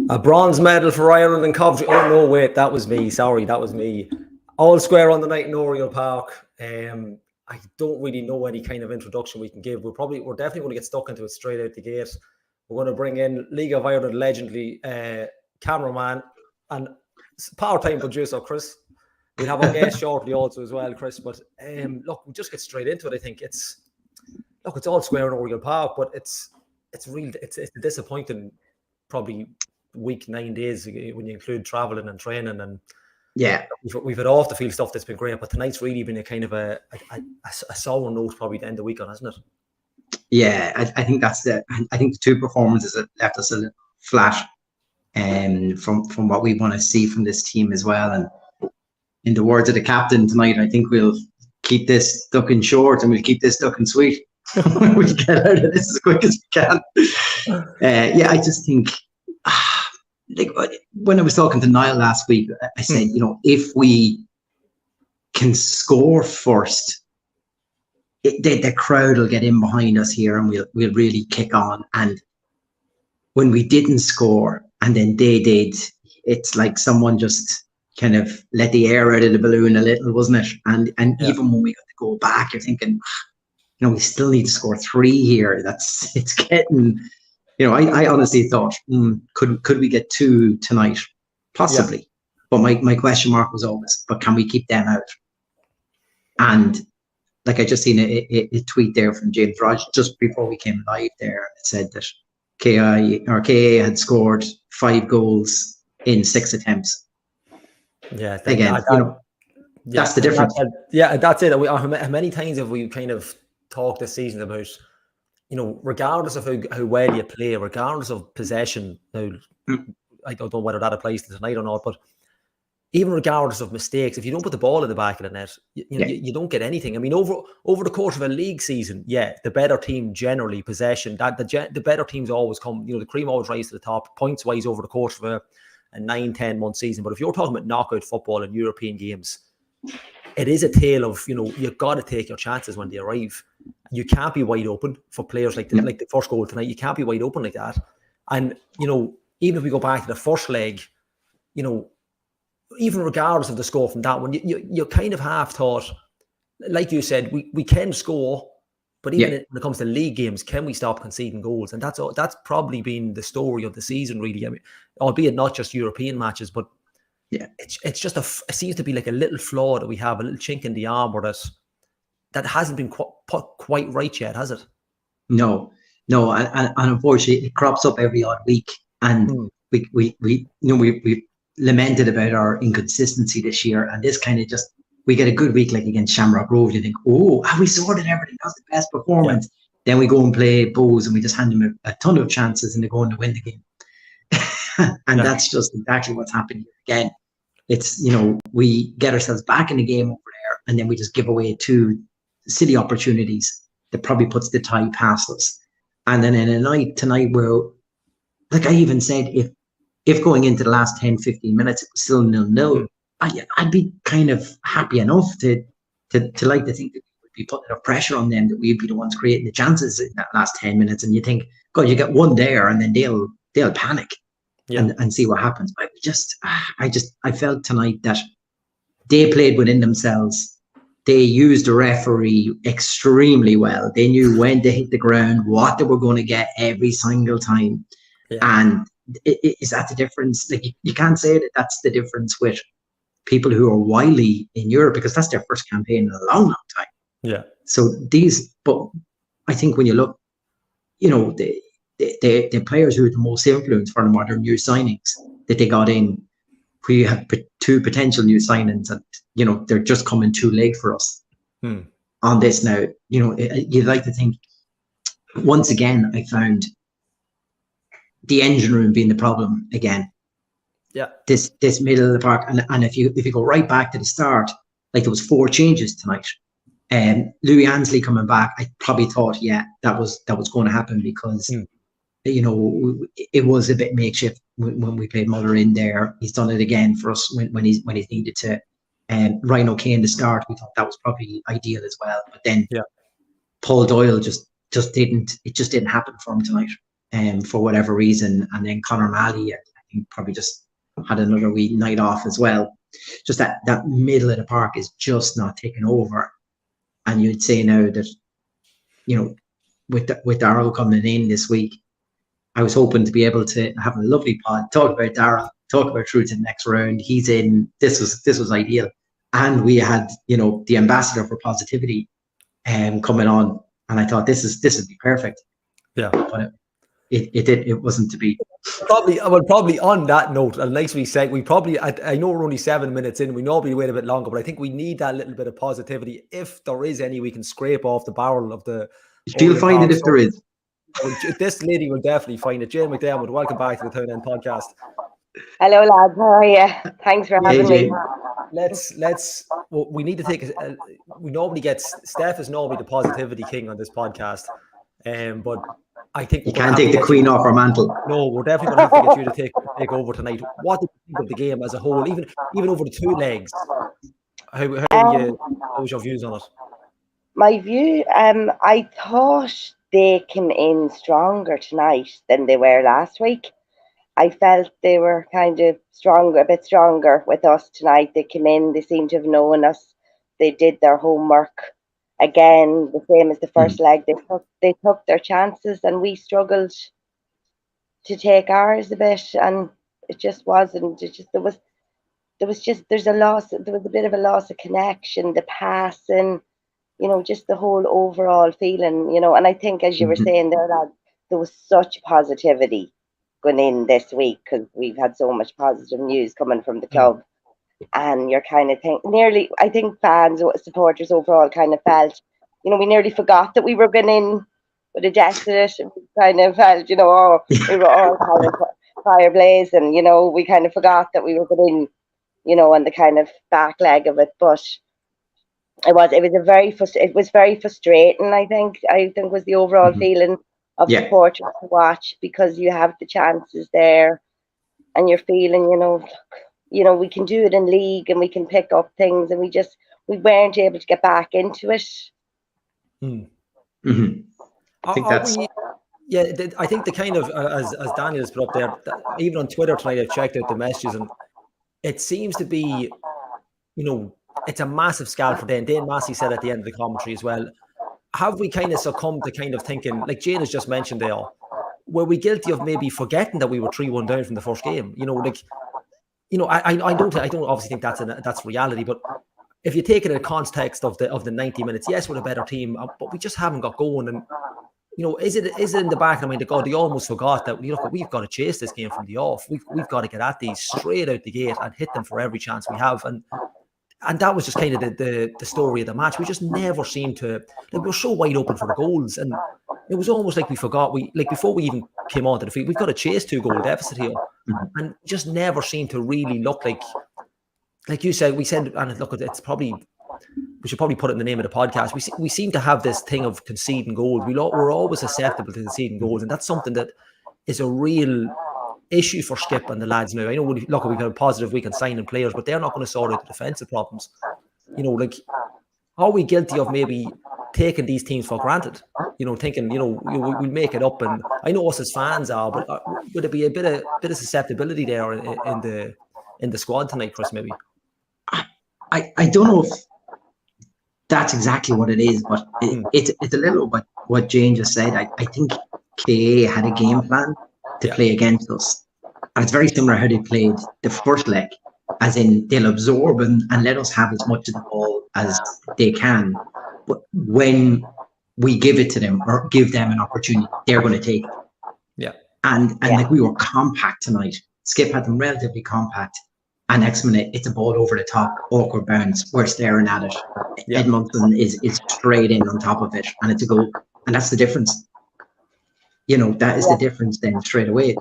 A bronze medal for Ireland and Coventry. Oh no, wait, that was me. Sorry, that was me. All square on the night in Oriel Park. I don't really know any kind of introduction we can give. We're definitely going to get stuck into it straight out the gate. We're going to bring in League of Ireland legendary cameraman and part-time producer Chris. We'll have our guest shortly also as well, Chris. But look, we'll just get straight into it. I think it's all square in Oriel Park, but it's a disappointing probably week, 9 days when you include traveling and training, and we've had off the field stuff that's been great, but tonight's really been a kind of a sour note probably to end the week on, hasn't it? Yeah, I think I think the two performances that left us a little flat from what we want to see from this team as well. And in the words of the captain tonight, I think we'll keep this duck in short and we'll keep this duck in sweet. We'll get out of this as quick as we can. I just think like when I was talking to Niall last week, I said, if we can score first, the crowd will get in behind us here and we'll really kick on. And when we didn't score and then they did, it's like someone just kind of let the air out of the balloon a little, wasn't it? And even when we got to go back, you're thinking, we still need to score 3 here. It's getting, I honestly thought, could we get 2 tonight? Possibly. Yeah. But my question mark was always, but can we keep them out? And like I just seen a tweet there from James Raj just before we came live there. It said that KA had scored 5 goals in 6 attempts. Yeah. Again, that's the difference. That's it. How many times have we kind of talked this season about, regardless of how well you play, regardless of possession. Now, I don't know whether that applies to tonight or not, but even regardless of mistakes, if you don't put the ball in the back of the net, you don't get anything. I mean, over the course of a league season, the better team generally possession. The better teams always come. The cream always rise to the top points wise over the course of a 9-10 month season. But if you're talking about knockout football and European games, it is a tale of you've got to take your chances when they arrive. You can't be wide open for players like the first goal tonight. You can't be wide open like that. And even if we go back to the first leg, even regardless of the score from that one, you kind of half thought, like you said, we can score, but even when it comes to league games, can we stop conceding goals? And that's probably been the story of the season, really. I mean, albeit not just European matches, but it's just it seems to be like a little flaw that we have, a little chink in the armor that hasn't been quite right yet, has it? No, and unfortunately, it crops up every odd week, and we lamented about our inconsistency this year, and this kind of we get a good week like against Shamrock Road, you think, we sorted everything, that's the best performance. Then we go and play Bows and we just hand them a ton of chances and they go on to win the game. And that's just exactly what's happening again. It's, we get ourselves back in the game over there and then we just give away 2 silly opportunities that probably puts the tie past us. And then in a night tonight where, like I even said, if going into the last 10, 15 minutes, it was still 0-0, I'd be kind of happy enough to like to think that we would be putting enough pressure on them that we'd be the ones creating the chances in that last 10 minutes. And you think, God, you get 1 there and then they'll panic and see what happens. But I felt tonight that they played within themselves. They used the referee extremely well. They knew when to hit the ground, what they were going to get every single time. Yeah. And is that the difference? Like you can't say that that's the difference with people who are wily in Europe, because that's their first campaign in a long, long time. Yeah. So but I think when you look, the players who had the most influence for them are their new signings that they got in. We have 2 potential new signings, and they're just coming too late for us on this now. You'd like to think. Once again, I found the engine room being the problem again. Yeah. This middle of the park, and if you go right back to the start, like there was 4 changes tonight. Louis Ansley coming back, I probably thought, that was going to happen because it was a bit makeshift when we played Muller in there. He's done it again for us when he's needed to. Ryan O'Kane to start, we thought that was probably ideal as well. But then Paul Doyle just didn't happen for him tonight, for whatever reason. And then Conor Malley, think probably just had another wee night off as well. Just that middle of the park is just not taking over. And you'd say now that, with Darryl coming in this week, I was hoping to be able to have a lovely pod, talk about Darryl, talk about through to the next round. He's in. This was ideal, and we had the ambassador for positivity, coming on, and I thought this would be perfect. Yeah, but it wasn't to be. Probably on that note, and like we said, we probably, I know we're only 7 minutes in, we normally wait a bit longer, but I think we need that little bit of positivity. If there is any, we can scrape off the barrel of the. She'll find it if there is. This lady will definitely find it. Jane McDermott, welcome back to the Town End podcast. Hello, lads. How are you? Thanks for having me. We need to take we normally get, Steph is normally the positivity king on this podcast, but I think you can't take the queen off her mantle. No, we're definitely going to have to get you to take over tonight. What did you think of the game as a whole, even over the two legs? How was your views on it? My view, I thought they came in stronger tonight than they were last week. I felt they were kind of a bit stronger with us tonight. They came in, they seemed to have known us. They did their homework. Again, the same as the first leg, they took their chances, and we struggled to take ours a bit, and it just wasn't. There was a bit of a loss of connection, the passing, just the whole overall feeling, and I think, as you were saying there, lad, there was such positivity going in this week because we've had so much positive news coming from the club. And you're kind of I think fans, supporters overall kind of felt, we nearly forgot that we were going in with a deficit. And we kind of felt, we were all kind of fire blazing, we kind of forgot that we were going in, on the kind of back leg of it. But it was very frustrating, I think was the overall feeling of supporters to watch, because you have the chances there and you're feeling, we can do it in league and we can pick up things, and we weren't able to get back into it. I think that's. I think the kind of, as Daniel has put up there, even on Twitter tonight, I've checked out the messages, and it seems to be, it's a massive scalp for Dan. Dane Massey said at the end of the commentary as well, have we kind of succumbed to kind of thinking, like Jane has just mentioned there, were we guilty of maybe forgetting that we were 3-1 down from the first game? I don't obviously think that's reality, but if you take it in the context of the 90 minutes, yes, we're a better team, but we just haven't got going. And is it in the back? I mean, they almost forgot that we've got to chase this game from the off. We've got to get at these straight out the gate and hit them for every chance we have. And that was just kind of the story of the match. We just never seemed to, we were so wide open for the goals, and it was almost like we forgot. Before we even came onto the field, we've got to chase 2-goal deficit here, and just never seemed to really look like you said. We said, and look, it's probably, we should probably put it in the name of the podcast. We seem to have this thing of conceding goals. We're always susceptible to conceding goals, and that's something that is a real issue for Skip and the lads now. I know we've had a positive week on signing players, but they're not going to sort out the defensive problems. Are we guilty of maybe taking these teams for granted? Thinking, we'll make it up. And I know us as fans are, but would it be a bit of susceptibility there in the squad tonight, Chris? Maybe. I don't know if that's exactly what it is, but it's a little bit what Jane just said. I think KA had a game plan to play against us, and it's very similar how they played the first leg, as in they'll absorb and let us have as much of the ball as they can, but when we give it to them or give them an opportunity, they're going to take it. And like, we were compact tonight. Skip had them relatively compact, and next minute it's a ball over the top, awkward bounce, we're staring at it. Edmondson is straight in on top of it, and it's a goal. And that's the difference. That is the difference then straight away.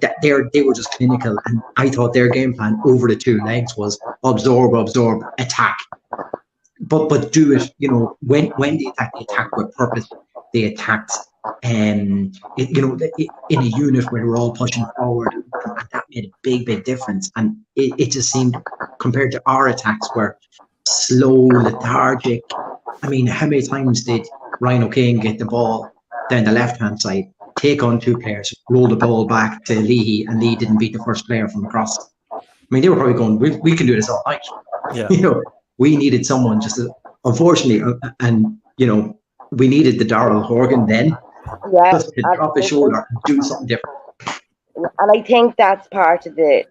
That they were just clinical, and I thought their game plan over the two legs was absorb, attack. But do it, when they attack with purpose. They attacked in a unit where they were all pushing forward, and that made a big difference. And it just seemed, compared to our attacks, were slow, lethargic. I mean, how many times did Ryan O'Kane get the ball down the left-hand side, take on 2 players, roll the ball back to Leahy, and Lee didn't beat the first player from across. I mean, they were probably going, we can do this all night. Yeah. We needed someone unfortunately, and we needed the Darrell Horgan then, just to drop his shoulder and do something different. And I think that's part of the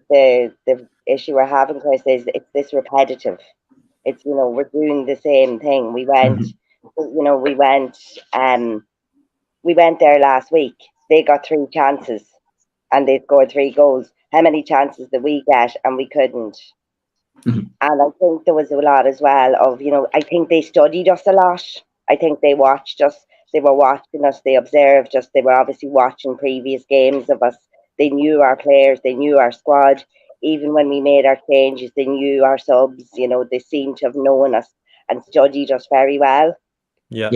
issue we're having, Chris, is it's this repetitive. It's, we're doing the same thing. We went, we went there last week. They got 3 chances and they scored 3 goals. How many chances did we get and we couldn't? And I think there was a lot as well of, I think they studied us a lot. I think they watched us. They were watching us. They observed us. They were obviously watching previous games of us. They knew our players. They knew our squad. Even when we made our changes, they knew our subs. They seemed to have known us and studied us very well. Yeah.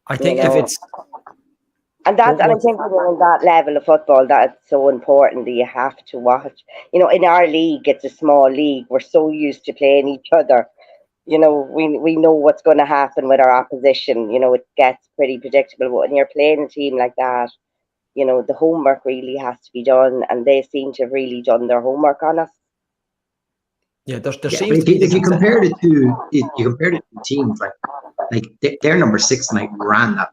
I think if it's... And I think on that level of football, that's so important that you have to watch. In our league, it's a small league. We're so used to playing each other. We know what's going to happen with our opposition. It gets pretty predictable. But when you're playing a team like that, the homework really has to be done, and they seem to have really done their homework on us. Yeah, there seems to be. If you compared it to teams like their number 6 tonight ran that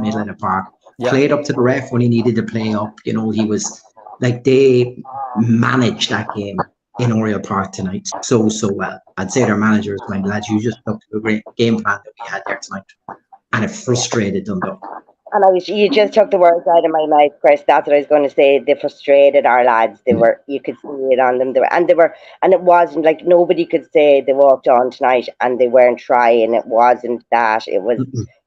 middle of the park, played up to the ref when he needed to play up. He was they managed that game in Oriel Park tonight so well. I'd say their managers went, lads, you just stuck to a great game plan that we had there tonight, and it frustrated Dundalk. And you just took the words out of my mouth, Chris. That's what I was going to say. They frustrated our lads. You could see it on them. And it wasn't like nobody could say they walked on tonight and they weren't trying. It wasn't that. It was,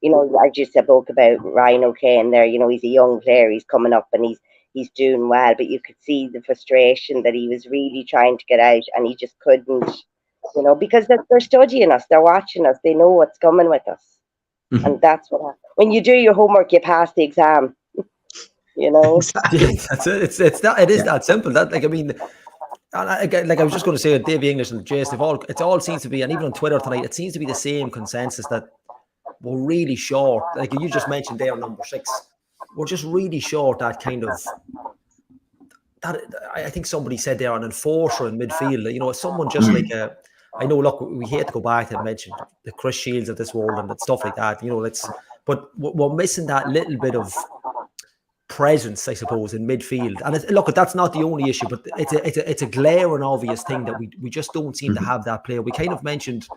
I just spoke about Ryan O'Kane there. He's a young player. He's coming up and he's doing well. But you could see the frustration that he was really trying to get out, and he just couldn't, because they're studying us. They're watching us. They know what's coming with us. And that's what happens. When you do your homework, you pass the exam. Exactly. Yeah, that's it. It is that simple. That I was just going to say, Davey English and Jace, it all seems to be, and even on Twitter tonight, it seems to be the same consensus that we're really short. Like you just mentioned there, number 6, we're just really short that kind of. That I think somebody said there, an enforcer in midfield. Someone just like a. I know, look, we hate to go back and mention the Chris Shields of this world and stuff like that, but we're missing that little bit of presence, I suppose, in midfield. And look, that's not the only issue, but it's a glaring obvious thing that we just don't seem to have that player. We kind of mentioned,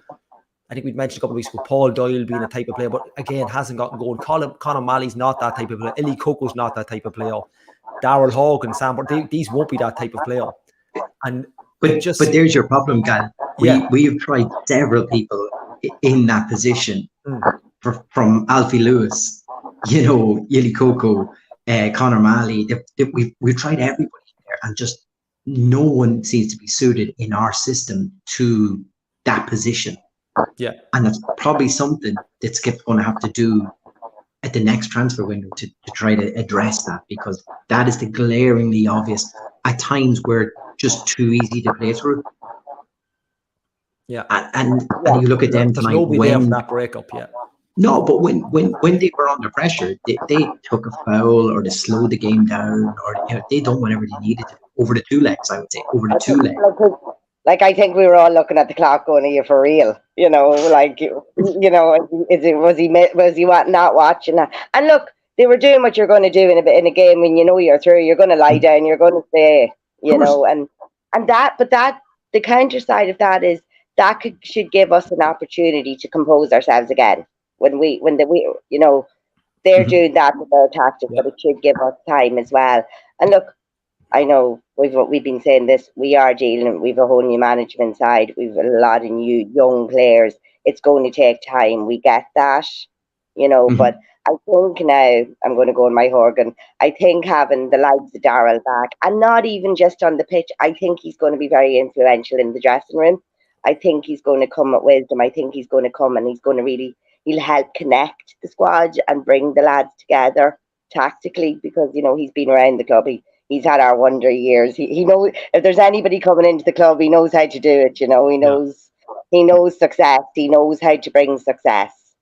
I think we'd mentioned a couple of weeks ago, Paul Doyle being a type of player, but again, hasn't gotten going. Conor Malley's not that type of player. Illy Coco's not that type of player. Darrell Horgan, Sam, these won't be that type of player. But there's your problem, Gal. We've tried several people in that position, from Alfie Lewis, Illy Coco, Conor Malley. We've tried everybody there, and just no one seems to be suited in our system to that position. Yeah, and that's probably something that Skip's going to have to do at the next transfer window to try to address that, because that is the glaringly obvious. At times we're just too easy to play through. Yeah, and you look at them tonight. Nobody there for that breakup yet. No, but when they were under pressure, they took a foul or they slowed the game down, or they done whatever they needed to over the 2 legs. I would say over the 2 legs. Like I think we were all looking at the clock going, "Are you for real?" Was he not watching that? And look, they were doing what you're going to do in a game when you're through. You're going to lie down. You're going to say, and the counter side of that is that should give us an opportunity to compose ourselves again when they're doing that with their tactics, but it should give us time as well. And look, I know we've been saying this. We are dealing. We've a whole new management side. We've a lot of new young players. It's going to take time. We get that, But I think now I'm going to go on my Horgan. I think having the likes of Darrell back, and not even just on the pitch. I think he's going to be very influential in the dressing room. I think he's going to come with wisdom. I think he's going to come and he's going to he'll help connect the squad and bring the lads together tactically, because he's been around the club. He's had our wonder years. He knows if there's anybody coming into the club, he knows how to do it. He knows success. He knows how to bring success.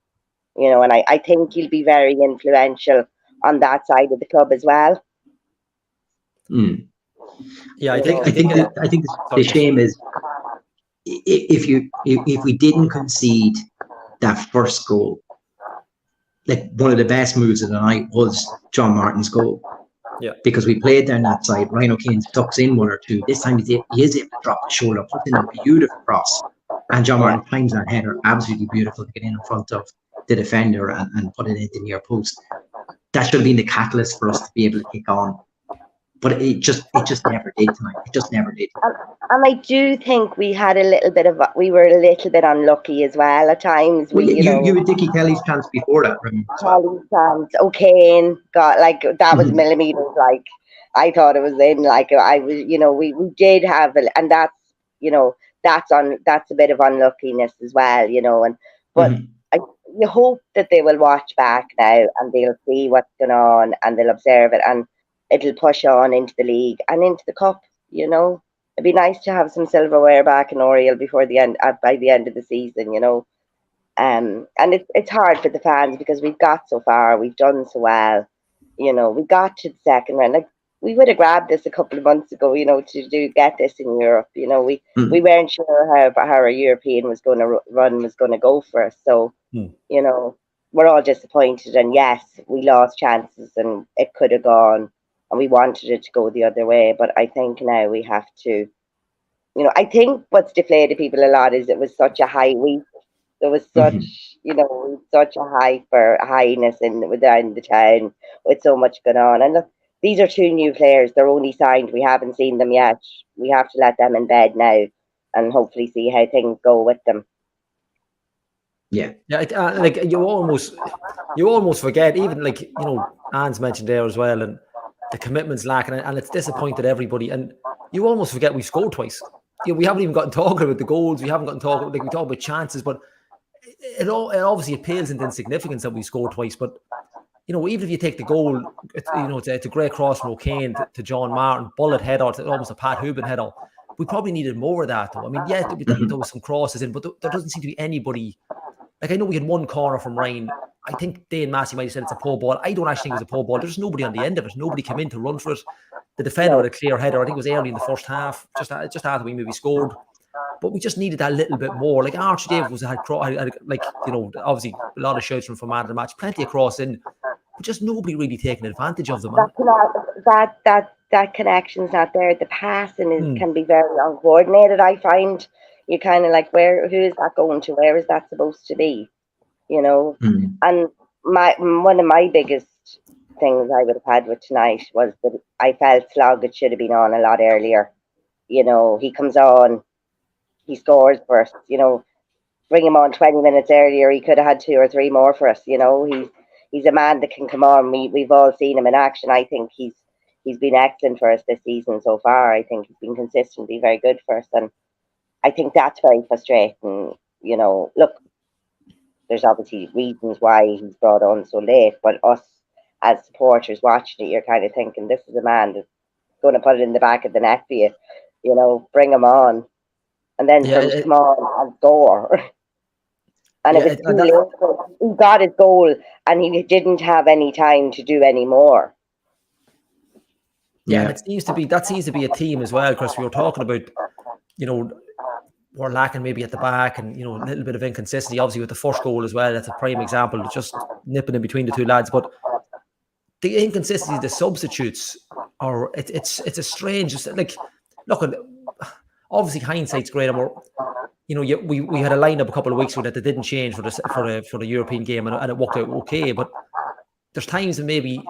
And I think he'll be very influential on that side of the club as well. Yeah, I think the shame is if we didn't concede that first goal, like one of the best moves of the night was John Martin's goal. Yeah, because we played down that side. Ryan O'Kane tucks in one or two. This time he is able to drop the shoulder, puts in a beautiful cross, and John Martin times that header absolutely beautiful to get in front of the defender and put it into the near post. That should have been the catalyst for us to be able to kick on. But it just never did tonight. It just never did. And I do think we were a little bit unlucky as well at times. You had Dickie Kelly's chance before that, remember? Kelly's chance. O'Kane got that was millimeters. Like I thought it was in. Like I was, we did have, and that's that's a bit of unluckiness as well, but you hope that they will watch back now and they'll see what's going on and they'll observe it and it'll push on into the league and into the cup. It'd be nice to have some silverware back in Oriel before the end, by the end of the season. And it's hard for the fans because we've got so far, we've done so well. We got to the second round. Like we would have grabbed this a couple of months ago, to get this in Europe. We weren't sure how our European was going to go for us. So we're all disappointed. And yes, we lost chances and it could have gone. And we wanted it to go the other way. But I think now we have to, I think what's deflated people a lot is it was such a high week. There was such, such a highness within the town with so much going on. And look, these are two new players. They're only signed. We haven't seen them yet. We have to let them in bed now and hopefully see how things go with them. Yeah. Like you almost forget, even like, Anne's mentioned there as well, and the commitment's lacking, and it's disappointed everybody. And you almost forget we scored twice. We haven't even gotten talking about the goals. We haven't gotten talking, we talk about chances, but it obviously pales into insignificance that we scored twice. But even if you take the goal, it's a great cross from O'Kane to John Martin, bullet header, almost a Pat Hubin header. We probably needed more of that, though. I mean, yeah, there was some crosses in, but there doesn't seem to be anybody. Like, I know we had one corner from Ryan. I think Dane Massey might have said it's a poor ball. I don't actually think it was a poor ball. There's nobody on the end of it. Nobody came in to run for it. The defender had a clear header. I think it was early in the first half, just after we maybe scored. But we just needed that little bit more. Like Archie Davis had obviously a lot of shouts from man of the match, plenty of cross in, but just nobody really taking advantage of them. That connection's not there. The passing can be very uncoordinated. I find you kind of like, who is that going to? Where is that supposed to be? And one of my biggest things I would have had with tonight was that I felt Sloggett should have been on a lot earlier. He comes on, he scores for us. Bring him on 20 minutes earlier, he could have had 2 or 3 more for us. He's a man that can come on. We've all seen him in action. I think he's been excellent for us this season so far. I think he's been consistently very good for us, and I think that's very frustrating. Look, there's obviously reasons why he's brought on so late, but us as supporters watching it, you're kind of thinking, this is a man that's going to put it in the back of the net for you. Bring him on, and then come on and score. And it was too late. He got his goal, and he didn't have any time to do any more. Yeah, and that seems to be a theme as well, Chris. We were talking about, we're lacking maybe at the back, and a little bit of inconsistency. Obviously, with the first goal as well, that's a prime example, just nipping in between the two lads. But the inconsistency, the substitutes, it's a strange. Like, look, obviously hindsight's great, and we had a lineup a couple of weeks ago that they didn't change for the European game, and it worked out okay. But there's times that maybe,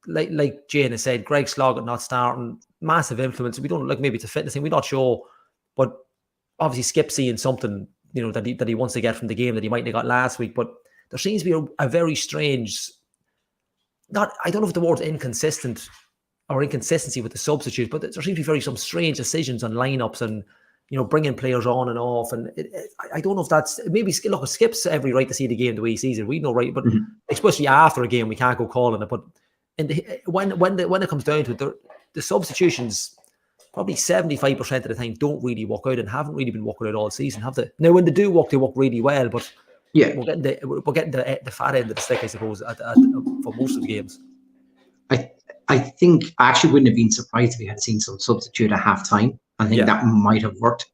like Jane has said, Greg Sloggett not starting, massive influence. We don't, maybe it's a fitness thing, we're not sure, but obviously Skip seeing something, that he wants to get from the game that he might have got last week. But there seems to be a very strange, I don't know if the word's inconsistent or inconsistency with the substitutes, but there seems to be some strange decisions on lineups and, bringing players on and off. And I don't know if that's, maybe, look, Skip's every right to see the game the way he sees it. We know, right? But especially after a game, we can't go calling it. But when it comes down to it, the substitutions, probably 75% of the time, don't really work out and haven't really been working out all season, have they? Now, when they do work, they work really well. But Yeah, we're getting the fat end of the stick, I suppose, for most of the games. I think I actually wouldn't have been surprised if we had seen some substitute at half time. I think that might have worked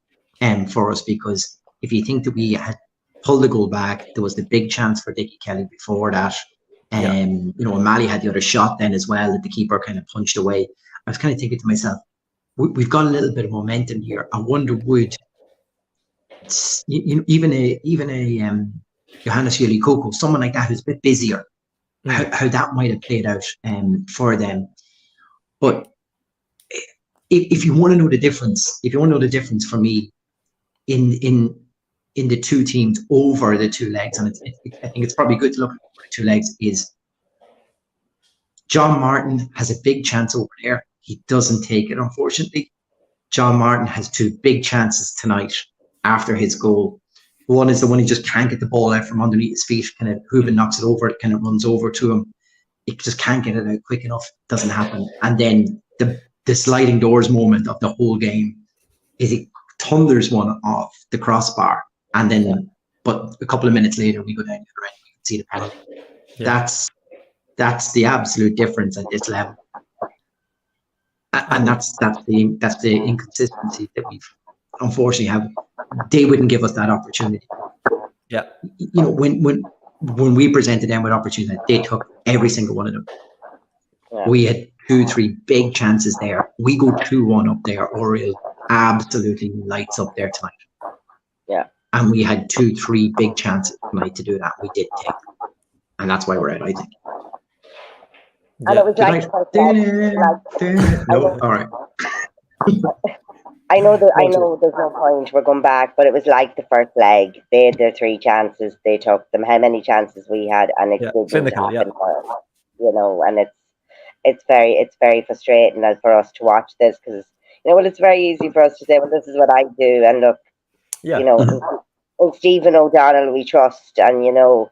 for us, because if you think that we had pulled the goal back, there was the big chance for Dickie Kelly before that. You know, O'Malley had the other shot then as well that the keeper kind of punched away. I was kind of thinking to myself, we've got a little bit of momentum here. I wonder would even a Johannes Yuli, someone like that who's a bit busier, how that might have played out for them. But if you want to know the difference, for me in the two teams over the two legs, and I think it's probably good to look at the two legs, is John Martin has a big chance over there. He doesn't take it, unfortunately. John Martin has two big chances tonight after his goal. One is the one he just can't get the ball out from underneath his feet. Kind of Hooven knocks it over, it kind of runs over to him. He just can't get it out quick enough. It doesn't happen. And then the sliding doors moment of the whole game is he thunders one off the crossbar. And then, but a couple of minutes later, we go down to the right, we can see the penalty. Yeah. That's the absolute difference at this level. And that's the inconsistency that we've unfortunately have. They wouldn't give us that opportunity. Yeah. You know, when we presented them with opportunity, they took every single one of them. Yeah. We had 2-3 big chances there. We go 2-1 up there. Oriel absolutely lights up there tonight. Yeah. And we had 2-3 big chances tonight to do that. We did take them. And that's why we're out, I think. And it was no, all right. I know there's no point, we're going back, but it was like the first leg. They had their 3 chances, they took them. How many chances we had, and it didn't happen for us, you know. And it's very frustrating for us to watch this, because you know, well, it's very easy for us to say, well, this is what I do, and look, you know, in Stephen O'Donnell we trust, and you know,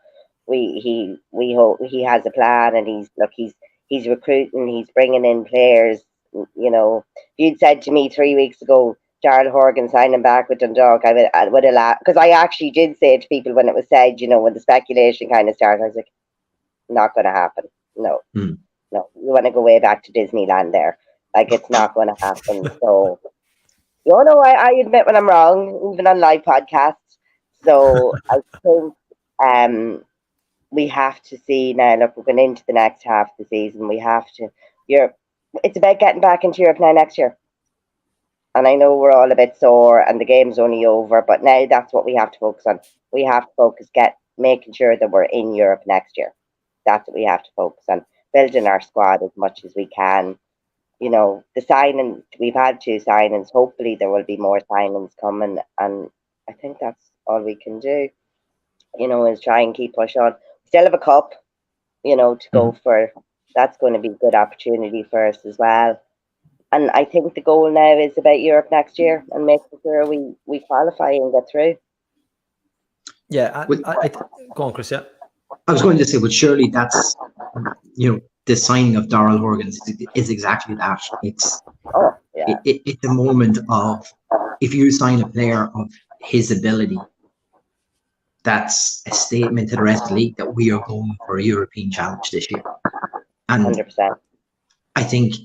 we hope he has a plan, and he's recruiting, he's bringing in players. You know, if you'd said to me 3 weeks ago, Darrell Horgan signing back with Dundalk, I would have laughed, because I actually did say it to people when it was said, you know, when the speculation kind of started. I was like, not going to happen. No, no, you want to go way back to Disneyland there. Like, it's not going to happen. So, you know, I admit when I'm wrong, even on live podcasts. So I think we have to see now. Look, we're going into the next half of the season. We have to. It's about getting back into Europe now next year. And I know we're all a bit sore and the game's only over, but now that's what we have to focus on. We have to focus, making sure that we're in Europe next year. That's what we have to focus on. Building our squad as much as we can. You know, the signings, we've had 2 signings. Hopefully there will be more signings coming. And I think that's all we can do, you know, is try and keep push on. We still have a cup, you know, to go for. That's going to be a good opportunity for us as well. And I think the goal now is about Europe next year and making sure we qualify and get through. Yeah, I go on, Chris. Yeah, I was going to say, but surely that's, you know, the signing of Darrell Horgan is exactly that. It's it's a moment of, if you sign a player of his ability, that's a statement to the rest of the league that we are going for a European challenge this year. And 100%. I think,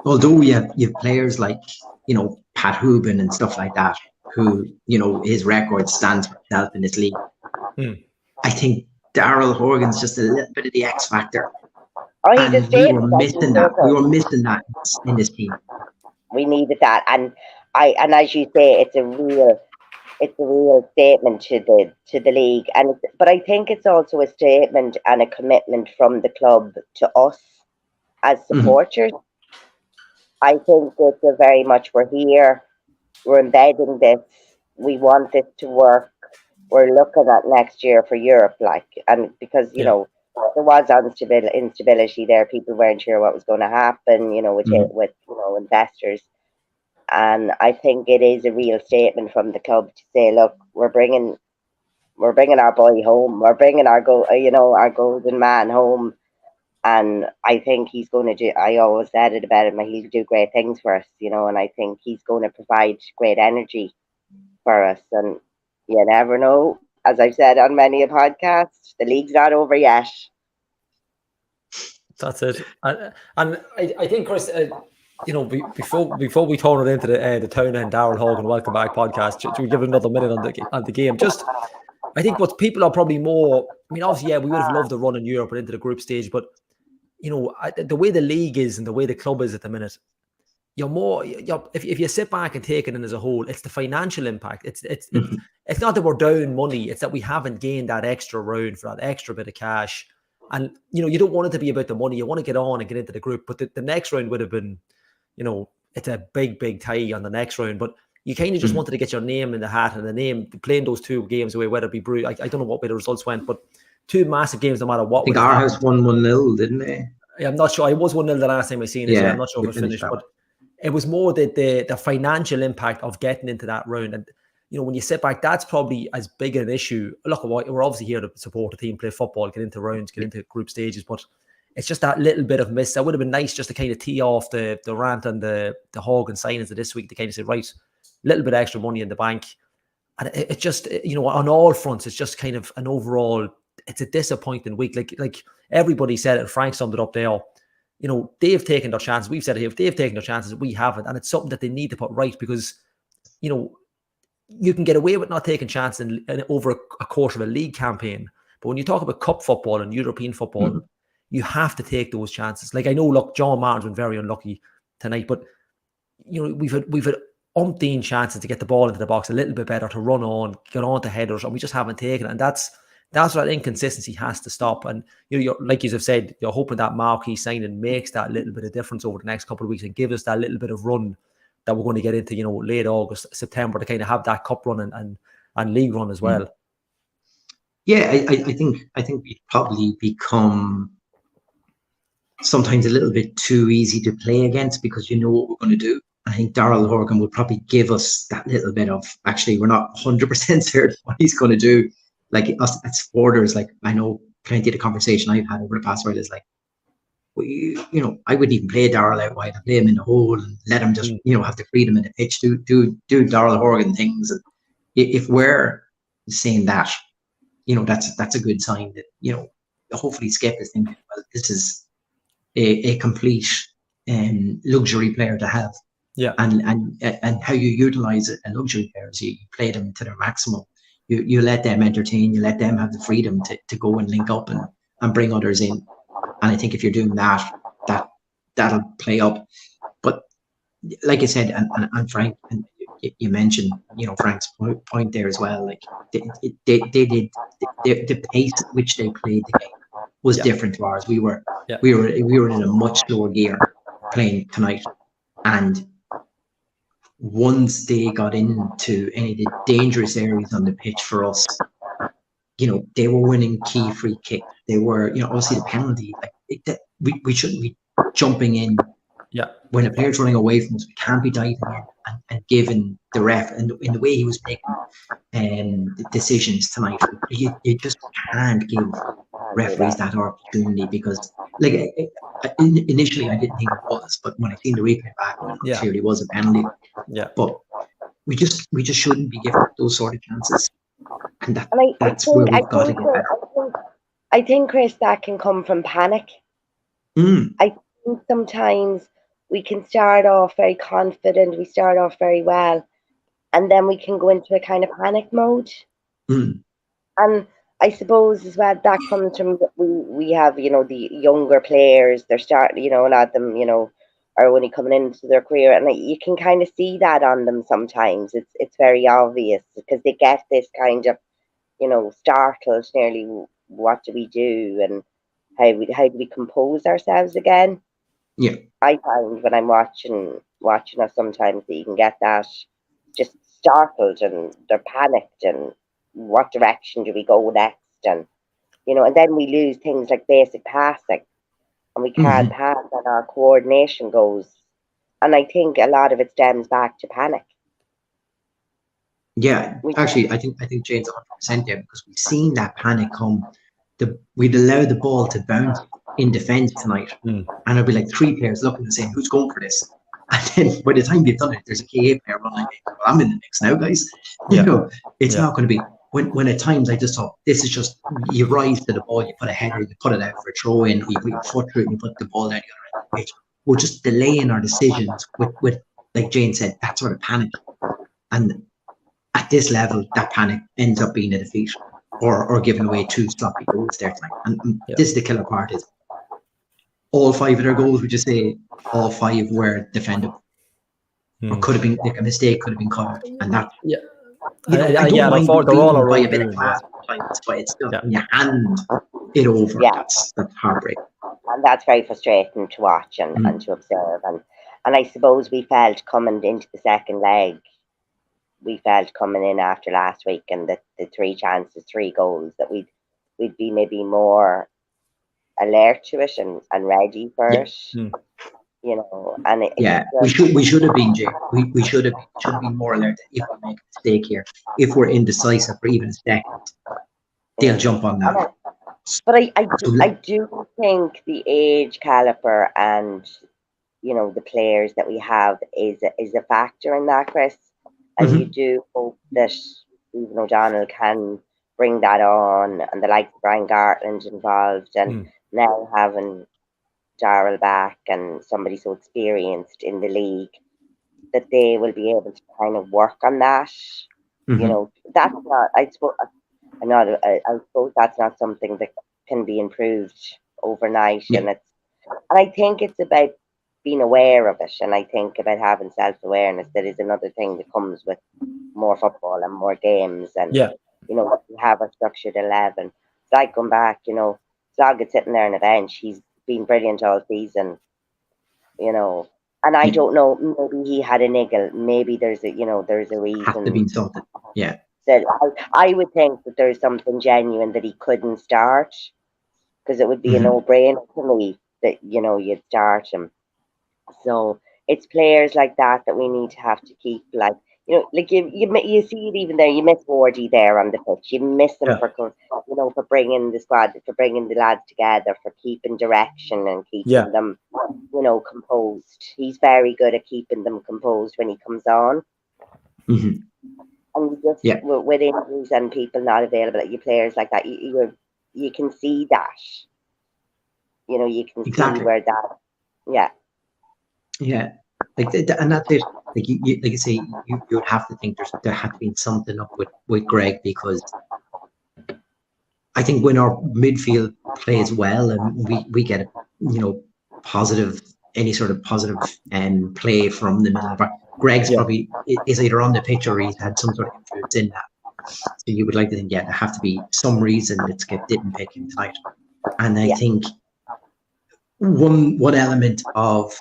although you have players like, you know, Pat Hooben and stuff like that, who, you know, his record stands for himself in this league. I think Darrell Horgan's just a little bit of the X factor. Oh, he's a statement. We were missing that. We were missing that in this team. We needed that, and as you say, it's a real statement to the league, but I think it's also a statement and a commitment from the club to us as supporters. I think it's a very much, we're here, we're embedding this, we want this to work, we're looking at next year for Europe, and because you know, there was instability there, people weren't sure what was going to happen, you know, with you know, investors. And I think it is a real statement from the club to say, look, we're bringing our boy home. We're bringing our golden man home. And I think he's going to do, I always said it about him, he'll do great things for us, you know, and I think he's going to provide great energy for us. And you never know. as I've said on many a podcast, the league's not over yet. That's it. And I think, Chris, before we turn it into the Town and Darrell Hogan Welcome Back podcast, should we give it another minute on the game? Just, I think what people are probably more, I mean, obviously, yeah, we would have loved to run in Europe and into the group stage, but, the way the league is and the way the club is at the minute, if you sit back and take it in as a whole, it's the financial impact. It's not that we're down money, it's that we haven't gained that extra round for that extra bit of cash. And, you don't want it to be about the money. You want to get on and get into the group. But the next round would have been, it's a big, big tie on the next round. But you kind of just wanted to get your name in the hat and the name, playing those 2 games away, whether it be Brew. I don't know what way the results went, but 2 massive games no matter what. I think our house won 1-0, didn't they? Yeah, I'm not sure. I was 1-0 the last time I seen it. Yeah, I'm not sure if it finished. But it was more the financial impact of getting into that round. And, when you sit back, that's probably as big an issue. Look, we're obviously here to support the team, play football, get into rounds, get into group stages, but it's just that little bit of miss. That would have been nice just to kind of tee off the rant and the Hogan signings of this week to kind of say, right, a little bit of extra money in the bank. And it just, on all fronts, it's just kind of an overall, it's a disappointing week. Like everybody said it, and Frank summed it up there. They've taken their chances. We've said it here. If they've taken their chances, we haven't. And it's something that they need to put right because, you can get away with not taking chances in over a course of a league campaign. But when you talk about cup football and European football, you have to take those chances. Like, I know, look, John Martin's been very unlucky tonight, but, we've had umpteen chances to get the ball into the box a little bit better, to run on, get on to headers, and we just haven't taken it. And that's what inconsistency has to stop. And, you're, like you have said, you're hoping that marquee signing makes that little bit of difference over the next couple of weeks and gives us that little bit of run that we're going to get into, late August, September, to kind of have that cup run and league run as well. Yeah, I think we probably become sometimes a little bit too easy to play against because you know what we're going to do. I think Darrell Horgan will probably give us that little bit of, actually, we're not 100% certain what he's going to do. Like us as supporters, like I know plenty of the conversation I've had over the past while is like, I wouldn't even play Darrell out wide. I'd play him in the hole and let him just, have the freedom in the pitch, do Darrell Horgan things. And if we're saying that, that's a good sign that, hopefully Skip is thinking, well, this is a complete luxury player to have. Yeah. And how you utilize a luxury player is you play them to their maximum. You let them entertain, you let them have the freedom to go and link up and bring others in. And I think if you're doing that'll play up. But like I said, and Frank, and you mentioned, Frank's point there as well. Like they did the pace at which they played the game was different to ours. We were in a much slower gear playing tonight, and once they got into any of the dangerous areas on the pitch for us, they were winning key free kicks. They were, obviously the penalty. Like we shouldn't be jumping in. Yeah. When a player's running away from us, we can't be diving in and giving the ref, and in the way he was making decisions tonight, you just can't give referees that opportunity because, like, initially I didn't think it was, but when I seen the replay back, it clearly was a penalty. Yeah. But we just shouldn't be given those sort of chances, and that's where we've got to get better. I think, Chris, that can come from panic. I think sometimes we can start off very confident, we start off very well, and then we can go into a kind of panic mode. And I suppose as well that comes from we have, the younger players, they're starting, a lot of them, are only coming into their career, and you can kind of see that on them sometimes. It's very obvious because they get this kind of, startled nearly, what do we do and how do we compose ourselves again? Yeah, I find when I'm watching us sometimes that you can get that just startled and they're panicked and what direction do we go next, and and then we lose things like basic passing and we can't pass and our coordination goes, and I think a lot of it stems back to panic. Yeah, actually, I think Jane's 100% there because we've seen that panic come. We'd allow the ball to bounce in defence tonight, and there'd be like three players looking and saying, "Who's going for this?" And then by the time they've done it, there's a KA player running. Well, I'm in the mix now, guys. It's not going to be. when at times I just thought, this is just, you rise to the ball, you put a header, you put it out for a throw in, you put your foot through it, and you put the ball down the other end. We're just delaying our decisions with like Jane said, that sort of panic. And at this level, that panic ends up being a defeat or giving away 2 sloppy goals there tonight. And this is the killer part, is all 5 of their goals, would you say all 5 were defendable? Or could have been, like, a mistake could have been covered. And that, Yeah. I don't mind they're all beaten by a around bit of class sometimes, but it's still when you hand it over, that's heartbreaking. And that's very frustrating to watch and to observe. And I suppose we felt coming into the second leg, we felt coming in after last week and the 3 chances, 3 goals, that we'd be maybe more alert to it and ready for it. You know, and we should have been, Jay. We should have been more alert. If we make a mistake here, if we're indecisive for even a second, they'll jump on that. But I do think the age caliber and, you know, the players that we have is a factor in that, Chris. And you do hope that Stephen O'Donnell can bring that on, and the likes of Brian Gartland involved, and now having Darrell back and somebody so experienced in the league, that they will be able to kind of work on that. You know, that's not, I suppose that's not something that can be improved overnight. And I think it's about being aware of it, and I think about having self-awareness. That is another thing that comes with more football and more games, and you know, you have a structured 11. It's like going back, you know, Sloggett sitting there on the bench, he's been brilliant all season, you know, and I don't know, maybe he had a niggle, maybe there's a reason. Has to be something. That I would think that there's something genuine that he couldn't start, because it would be a no-brainer to me that, you know, you'd start him. So it's players like that we need to have to keep, like, you know, like you see it even there. You miss Wardy there on the pitch. You miss him for, you know, for bringing the squad, for bringing the lads together, for keeping direction and keeping them, you know, composed. He's very good at keeping them composed when he comes on. And just with injuries and people not available, like, you players like that, you can see that. You know, you can see where that, like, and that's it. Like you say, you would have to think there had to be something up with Greg, because I think when our midfield plays well and we get, you know, any sort of positive play from the middle of our, Greg's probably is either on the pitch or he's had some sort of influence in that. So you would like to think, there have to be some reason that Skip didn't pick him tonight. And I think one element of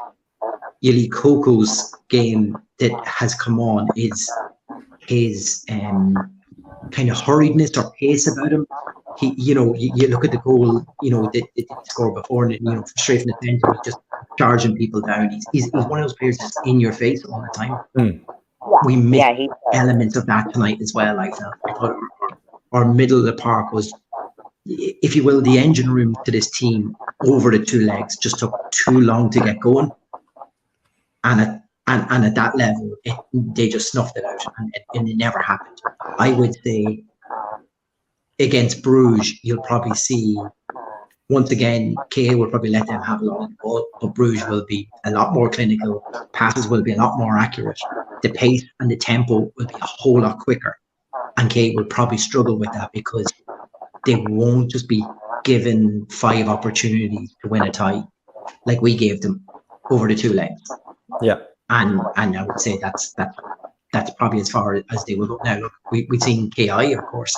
Yili Coco's game that has come on is his kind of hurriedness or pace about him. He, you know, you look at the goal, you know, that he scored before, and, you know, straight from the center, he's just charging people down. He's one of those players that's in your face all the time. We missed elements of that tonight as well. I thought our middle of the park was, if you will, the engine room to this team over the 2 legs just took too long to get going. And at that level, they just snuffed it out, and it never happened. I would say against Bruges, you'll probably see, once again, KA will probably let them have a lot of the ball, but Bruges will be a lot more clinical. Passes will be a lot more accurate. The pace and the tempo will be a whole lot quicker. And KA will probably struggle with that, because they won't just be given 5 opportunities to win a tie like we gave them over the 2 legs. And I would say that's probably as far as they will go. Now, look, we've seen KI, of course,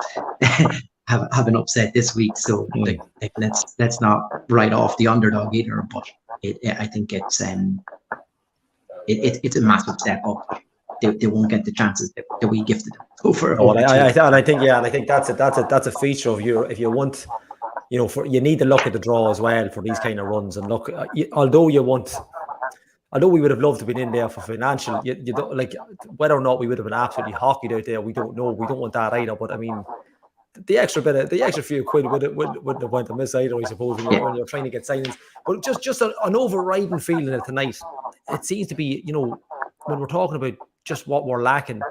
have an upset this week, so like, let's not write off the underdog either. But I think it's a massive step up. They won't get the chances that we gifted them. I think that's a feature of you. If you want, you know, you need to look at the draw as well for these kind of runs. And look, although we would have loved to be in there for financial, you don't, like, whether or not we would have been absolutely hockeyed out there, we don't know. We don't want that either. But I mean, the extra few quid wouldn't have went amiss either, I suppose, when you're trying to get signings. But just an overriding feeling of tonight, it seems to be, you know, when we're talking about just what we're lacking,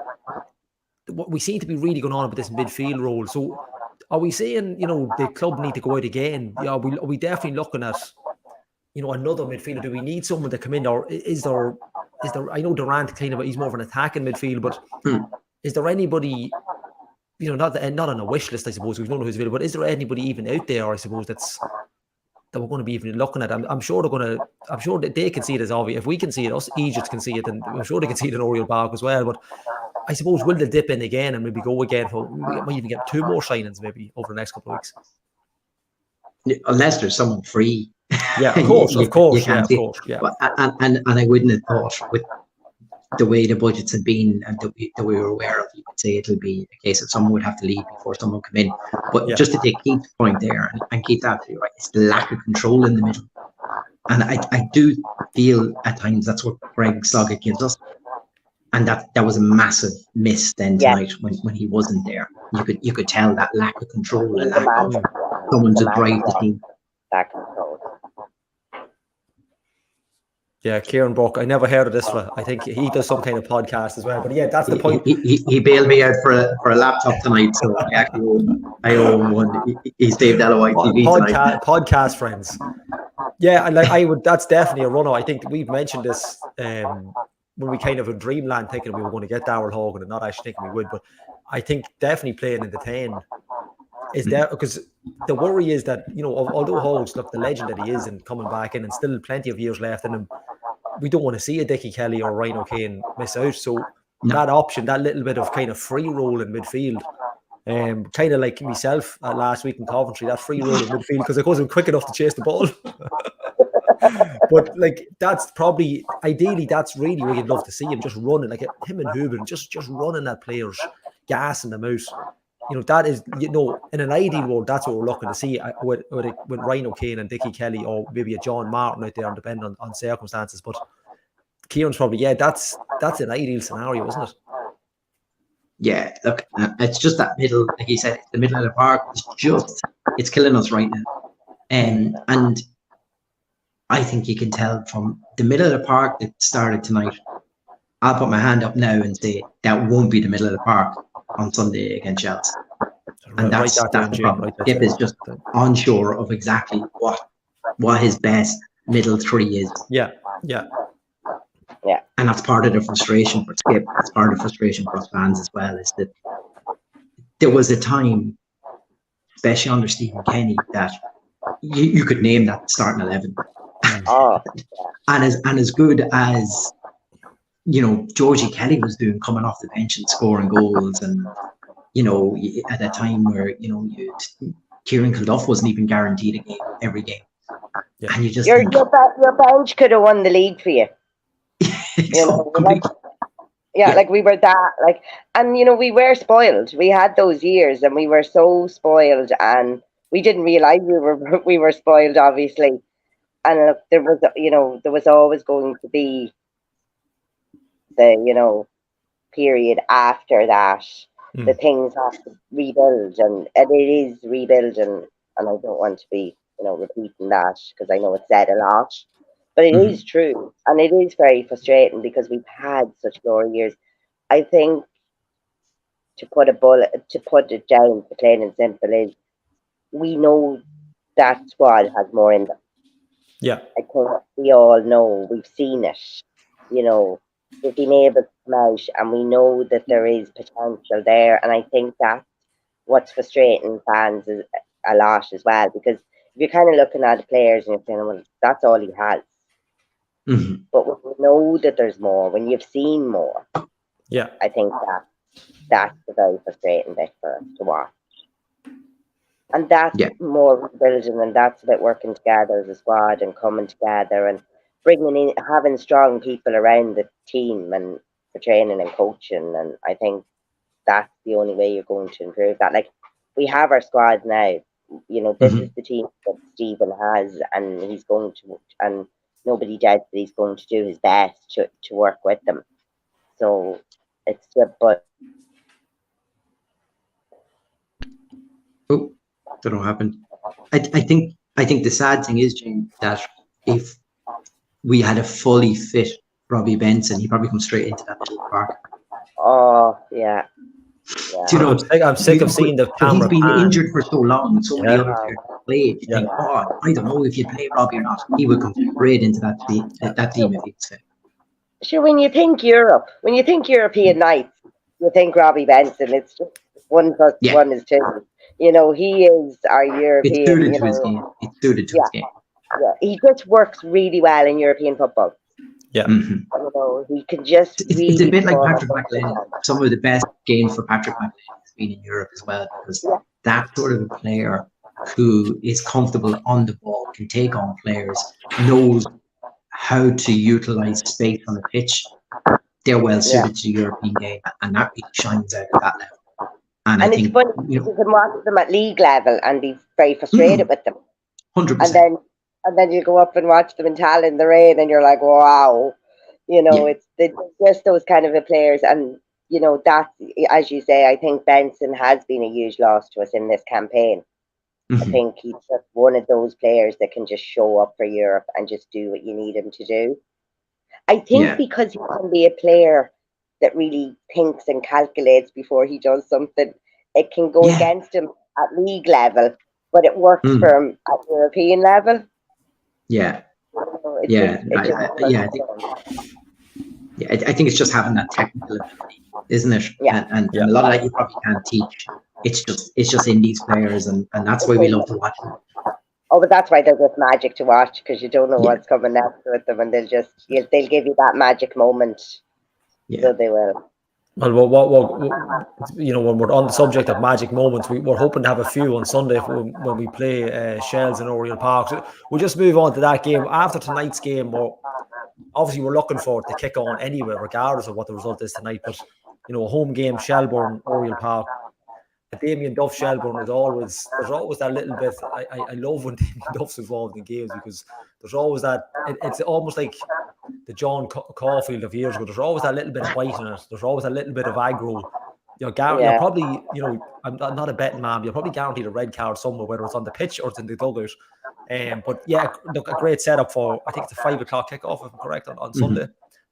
we seem to be really going on with this midfield role. So are we saying, you know, the club need to go out again? Yeah, are we definitely looking at, you know, another midfielder? Do we need someone to come in, or is there? I know Durant kind of, he's more of an attacking midfield, but is there anybody, you know, not on a wish list, I suppose, we don't know who's available, but is there anybody even out there, I suppose, that we're going to be even looking at? I'm sure that they can see it as obvious. If we can see it, us Egypt can see it, and I'm sure they can see it in Oriel Park as well. But I suppose, will they dip in again and maybe go again for, we might even get 2 more signings maybe over the next couple of weeks? Unless there's someone free. Yeah, of course, you can't see it. Yeah. But, and I wouldn't have thought, with the way the budgets have been and that we were aware of, you could say it'll be a case of someone would have to leave before someone come in. But just to take Keith's point there, and Keith, absolutely right, it's the lack of control in the middle. And I do feel at times that's what Greg Sloggett gives us. And that was a massive miss then tonight when he wasn't there. You could tell that lack of control, the lack of someone to drive the team. That control. Yeah, Kieran Brook. I never heard of this fella. I think he does some kind of podcast as well. But yeah, that's the point. He bailed me out for a laptop tonight, so I owe him one. He saved LOI TV tonight. Podcast friends. Yeah, and I would. That's definitely a runner. I think we've mentioned this when we kind of in dreamland thinking we were going to get Darryl Hogan and not actually thinking we would. But I think definitely playing in the 10 is there, because the worry is that, you know, although Hogan's, look, the legend that he is and coming back in and still plenty of years left in him, we don't want to see a Dickie Kelly or Ryan O'Kane miss out. So that option, that little bit of kind of free roll in midfield, kind of like myself last week in Coventry, that free roll in midfield, because I wasn't quick enough to chase the ball. But like, that's probably, ideally, that's really where you'd love to see him, just running, like him and Hooben, just running at players, gassing them out. You know, that is, you know, in an ideal world, that's what we're looking to see with Ryan O'Kane and Dickie Kelly, or maybe a John Martin out there, depending on circumstances. But Kieran's probably, that's an ideal scenario, isn't it? Yeah, look, it's just that middle, like he said, the middle of the park, it's killing us right now. And I think you can tell from the middle of the park that started tonight. I'll put my hand up now and say that won't be the middle of the park on Sunday against Chelsea. And that's the problem. Skip is just unsure of exactly what his best middle 3 is. Yeah. And that's part of the frustration for Skip. That's part of the frustration for us fans as well, is that there was a time, especially under Stephen Kenny, that you could name that starting 11. And as good as, you know, Georgie Kelly was doing, coming off the bench and scoring goals, and, you know, at a time where, you know, Kieran Kilduff wasn't even guaranteed a game every game. Yeah. And you just your bench could have won the league for you. You know, like we were that, like, and you know, we were spoiled. We had those years, and we were so spoiled, and we didn't realize we were spoiled, obviously. And there was always going to be the, you know, period after that. The things have to rebuild, and it is rebuilding, and I don't want to be, you know, repeating that, because I know it's said a lot, but it is true, and it is very frustrating because we've had such glory years. I think to put it down, plain and simple, is we know that squad has more in them. Yeah, I think we all know, we've seen it, you know, we've been able to come out, and we know that there is potential there. And I think that's what's frustrating fans is a lot as well, because if you're kind of looking at the players and you're saying, well, that's all he has. But when you know that there's more, when you've seen more, I think that's the very frustrating bit for us to watch. And that's more rebuilding, and that's about working together as a squad and coming together and bringing in, having strong people around the team and for training and coaching. And I think that's the only way you're going to improve that. Like, we have our squad now, you know, this is the team that Stephen has, and he's going to, and nobody doubts that he's going to do his best to work with them. So it's but don't know what happened. I think the sad thing is, Jane, that if we had a fully fit Robbie Benson, he'd probably come straight into that middle park. Oh yeah. Do you know, I'm sick of seeing the but camera he's been pan. injured for so long, and so many Yeah. other players played. You Yeah. think, oh, I don't know if you play Robbie or not. He would come straight into that team if he'd say. Sure, when you think European nights, you think Robbie Benson. It's just 1 plus 1 is 2. You know, he is our European. It's suited to his game. It's suited to his game. Yeah, he just works really well in European football. Yeah. Mm-hmm. You know, he can just really. It's a bit like Patrick McLean. Some of the best games for Patrick McLean has been in Europe as well, because that sort of a player who is comfortable on the ball, can take on players, knows how to utilize space on the pitch. They're well suited to the European game, and that really shines out at that level. And I think, it's funny, you can watch them at league level and be very frustrated with them. 100%. And then you go up and watch them in Tallinn in the rain, and you're like, wow. You know, it's just those kind of players. And, you know, that, as you say, I think Benson has been a huge loss to us in this campaign. I think he's just one of those players that can just show up for Europe and just do what you need him to do. I think because he can be a player that really thinks and calculates before he does something, it can go against him at league level, but it works for him at European level. Yeah. So I think it's just having that technical ability, isn't it? Yeah. And a lot of that you probably can't teach. It's just in these players, and that's why we love to watch them. Oh, but that's why they're just magic to watch, because you don't know what's coming next with them, and they'll give you that magic moment. Yeah. So they will. Well, you know, when we're on the subject of magic moments, we're hoping to have a few on Sunday when we play Shells in Oriel Park. So we'll just move on to that game. After tonight's game, obviously we're looking forward to kick on anyway, regardless of what the result is tonight. But, you know, a home game, Shelbourne, Oriel Park. Damien Duff Shelbourne there's always that little bit. I love when Damien Duff's involved in games, because there's always that. It's almost like the John Caulfield of years ago. There's always that little bit of bite in it. There's always a little bit of aggro. You're probably, you know, I'm not a betting man. You're probably guaranteed a red card somewhere, whether it's on the pitch or it's in the dugout. But yeah, look, a great setup for, I think it's a 5 o'clock kickoff, if I'm correct, on Sunday.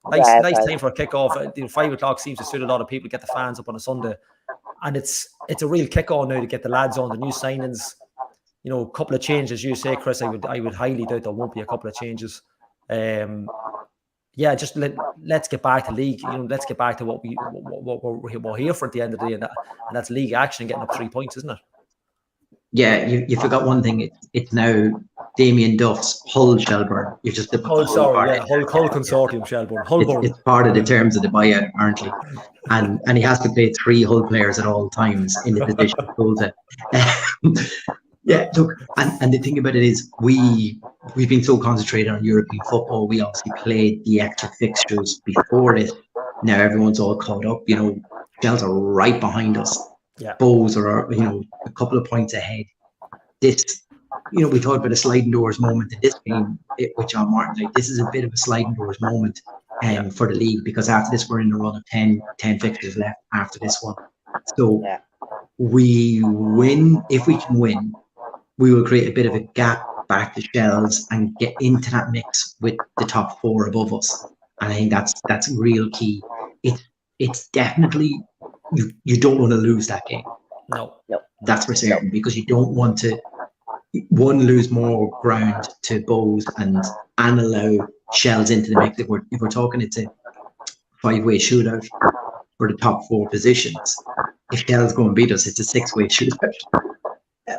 Nice time for a kickoff. You know, 5 o'clock seems to suit a lot of people. Get the fans up on a Sunday. And it's a real kick-on now to get the lads on, the new signings. You know, a couple of changes, you say, Chris. I would highly doubt there won't be a couple of changes. Just let's get back to league. You know, let's get back to what we're here for at the end of the day, and that's league action and getting up 3 points, isn't it? Yeah, you forgot one thing. It's now Damien Duff's Hull Shelbourne. You just Hull Consortium Shelbourne. It's part of the terms of the buyout, apparently, and he has to play 3 Hull players at all times in the position of Hull. Look, and the thing about it is we've been so concentrated on European football. We obviously played the extra fixtures before it. Now everyone's all caught up. You know, Shells are right behind us. Yeah. Bows are, you know, a couple of points ahead. This, you know, we talked about a sliding doors moment in this game with John Martin. Like, this is a bit of a sliding doors moment for the league, because after this we're in a run of 10 fixtures left after this one. So we win. If we can win, we will create a bit of a gap back to Shells and get into that mix with the top 4 above us. And I think that's real key. It's definitely, you don't want to lose that game. No. That's for certain, because you don't want to lose more ground to Bows and allow Shells into the mix. If we're talking, it's a 5-way shootout for the top 4 positions. If Shells go and beat us, it's a 6-way shootout.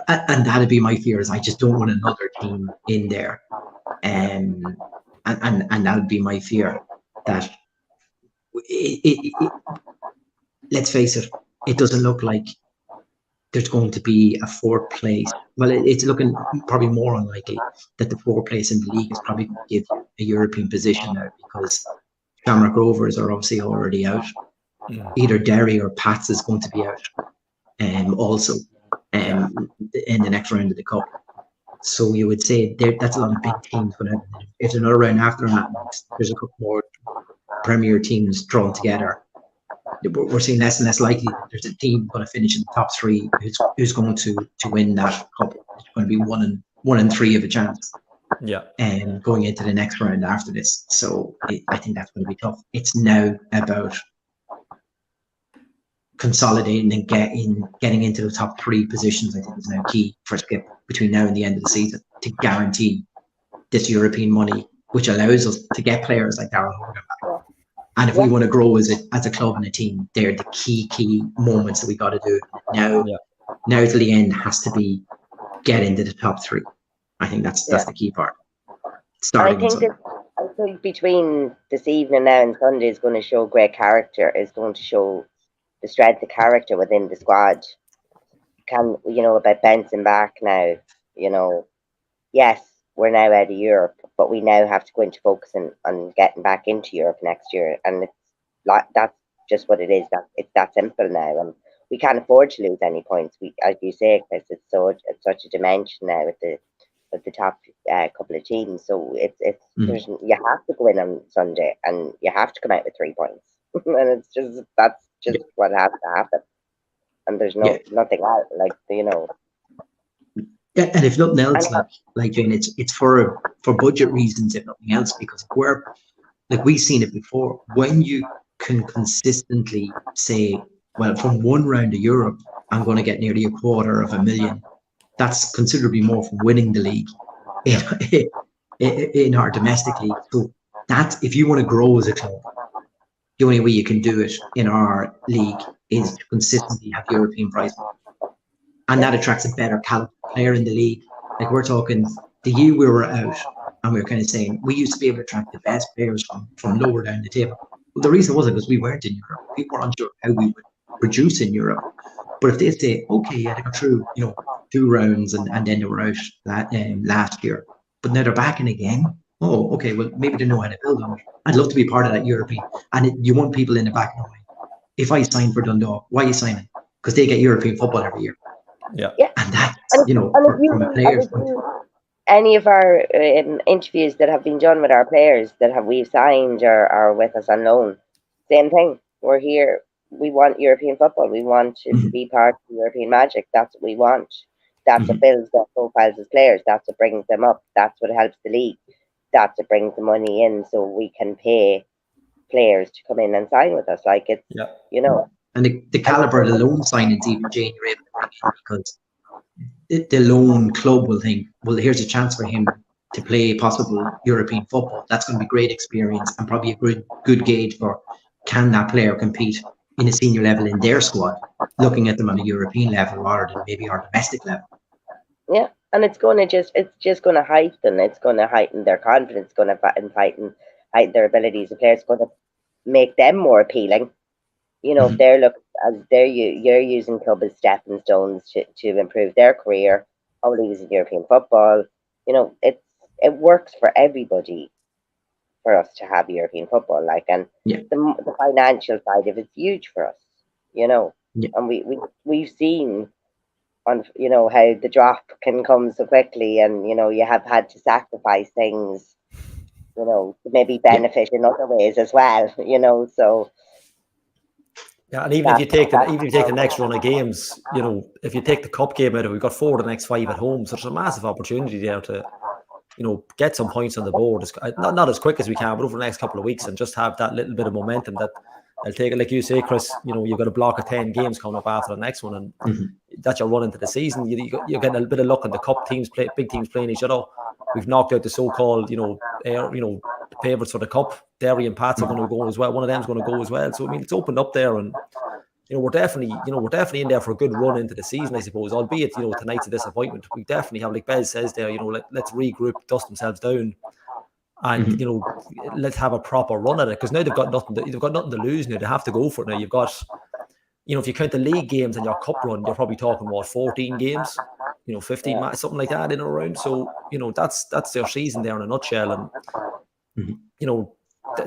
And that'd be my fear, is I just don't want another team in there. And that'd be my fear, that let's face it, it doesn't look like there's going to be a 4th place. Well, it's looking probably more unlikely that the 4th place in the league is probably going to give you a European position now, because Shamrock Rovers are obviously already out. Either Derry or Pats is going to be out, also in the next round of the cup. So you would say that's a lot of big teams. But if there's another round after that, there's a couple more Premier teams drawn together. We're seeing less and less likely that there's a team going to finish in the top 3 who's going to win that cup. It's going to be 1 in 3 of a chance. Yeah. And going into the next round after this. So I think that's going to be tough. It's now about consolidating and getting into the top 3 positions, I think, is now key for Skip between now and the end of the season to guarantee this European money, which allows us to get players like Darryl Hogan back. And if we want to grow as a club and a team, they're the key moments that we got to do now. Now to the end has to be get into the top 3. I think that's the key part. Starting I think between this evening now and Sunday is going to show great character. Is going to show the strength of character within the squad. About bouncing back now. Yes, we're now out of Europe, but we now have to go into focusing on getting back into Europe next year, and that's just what it is. It's that simple now, and we can't afford to lose any points. We, as you say, Chris, it's such a dimension now with the top couple of teams. So it's you have to go in on Sunday, and you have to come out with 3 points, and that's just what has to happen. And there's nothing else, Yeah, and if nothing else, like Jane, it's for budget reasons, if nothing else, because we're we've seen it before. When you can consistently say, well, from one round of Europe, I'm going to get nearly $250,000. That's considerably more from winning the league in our domestic league. So that if you want to grow as a club, the only way you can do it in our league is to consistently have European prize money. And that attracts a better caliber player in the league. Like we're talking the year we were out, and we were kind of saying we used to be able to attract the best players from lower down the table. Well, the reason wasn't because we weren't in Europe. We weren't unsure how we would produce in Europe. But if they say, okay, they got through, 2 rounds and then they were out last year, but now they're back in again. Oh, okay, well, maybe they know how to build on it. I'd love to be part of that European. And you want people in the back of the mind. If I sign for Dundalk, why are you signing? Because they get European football every year. Yeah. And that's, from a player's point. Any of our interviews that have been done with our players that we've signed or are with us on loan, same thing. We're here. We want European football. We want to be part of the European magic. That's what we want. That's what builds their profiles as players. That's what brings them up. That's what helps the league. That's what brings the money in so we can pay players to come in and sign with us. And the caliber of the loan signings, even Jane, you're able to bring in, because the loan club will think, well, here's a chance for him to play possible European football. That's going to be great experience and probably a good gauge for can that player compete in a senior level in their squad, looking at them on a European level rather than maybe our domestic level. Yeah, and it's just going to heighten. It's going to heighten their confidence. It's going to heighten their abilities. The players going to make them more appealing. If they're you're using club as stepping stones to improve their career, only using European football. It works for everybody for us to have European football. The financial side of it's huge for us. And we've seen on how the drop can come so quickly, and you have had to sacrifice things, to maybe benefit in other ways as well. So. Yeah, and even if you take the next run of games, if you take the cup game out of it, we've got 4 of the next 5 at home. So there's a massive opportunity there to, get some points on the board. Not as quick as we can, but over the next couple of weeks, and just have that little bit of momentum that they'll take it. Like you say, Chris, you've got a block of 10 games coming up after the next one, and that's your run into the season. You're getting a bit of luck in the cup teams, big teams playing each other. We've knocked out the so-called, favourites for the cup. Derry and Pats are going to go as well. One of them's going to go as well. So it's opened up there, and we're definitely in there for a good run into the season, I suppose. Albeit, tonight's a disappointment. We definitely have, like Bez says there, let's regroup, dust themselves down, and let's have a proper run at it. Because now they've got nothing to lose. Now they have to go for it. Now you've got, if you count the league games and your cup run, you're probably talking 14 games. 15 matches, something like that in or around. So, that's their season there in a nutshell. And,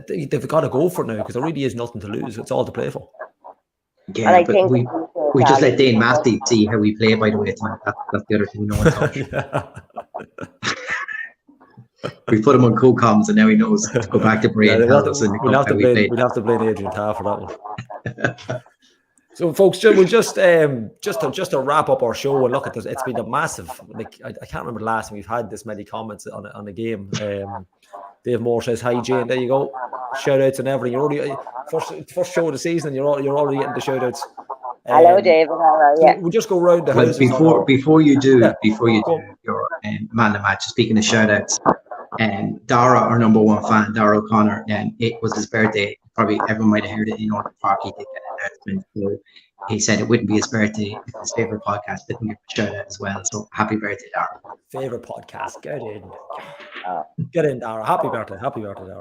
they've got to go for it now because there really is nothing to lose. It's all to play for. Yeah, and but we just let Dane Massey see how we play, by the way. That's the other thing we know about. We put him on co-coms and now he knows to go back to Brian. We'll have to blame Adrian Taff for that one. So, folks, we'll just to wrap up our show and look at this. It's been a massive. I can't remember the last time we've had this many comments on the game. Dave Moore says, "Hi, Jane." There you go. Shout outs and everything. You're already first show of the season. And you're already getting the shout outs. Hello, David. How are So you? we'll just go round the Well, houses. before you do Yeah. your man of the match, speaking of shout outs, Dara, our number one fan, Dara O'Connor, it was his birthday. Probably everyone might have heard it in Oriel Park. He did get an announcement. So he said it wouldn't be his birthday if his favorite podcast didn't give a shout out as well. So happy birthday, Dara. Favorite podcast. Get in. Oh. Get in, Dara. Happy birthday, Dara. Happy birthday.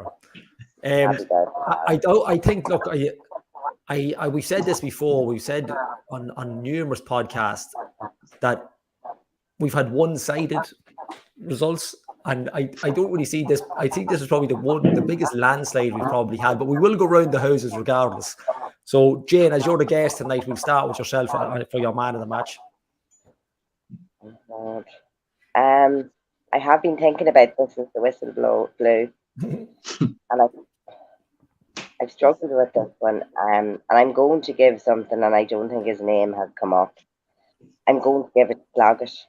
I think, look, we've said this before. We've said on numerous podcasts that we've had one-sided results, and I don't really see this. I think this is probably the biggest landslide we've probably had, but we will go round the houses regardless. So, Jane, as you're the guest tonight, we'll start with yourself for your man of the match. I have been thinking about this since the whistle blew, and I've struggled with this one, and I'm going to give something, and I don't think his name has come up. I'm going to give it to Sloggett.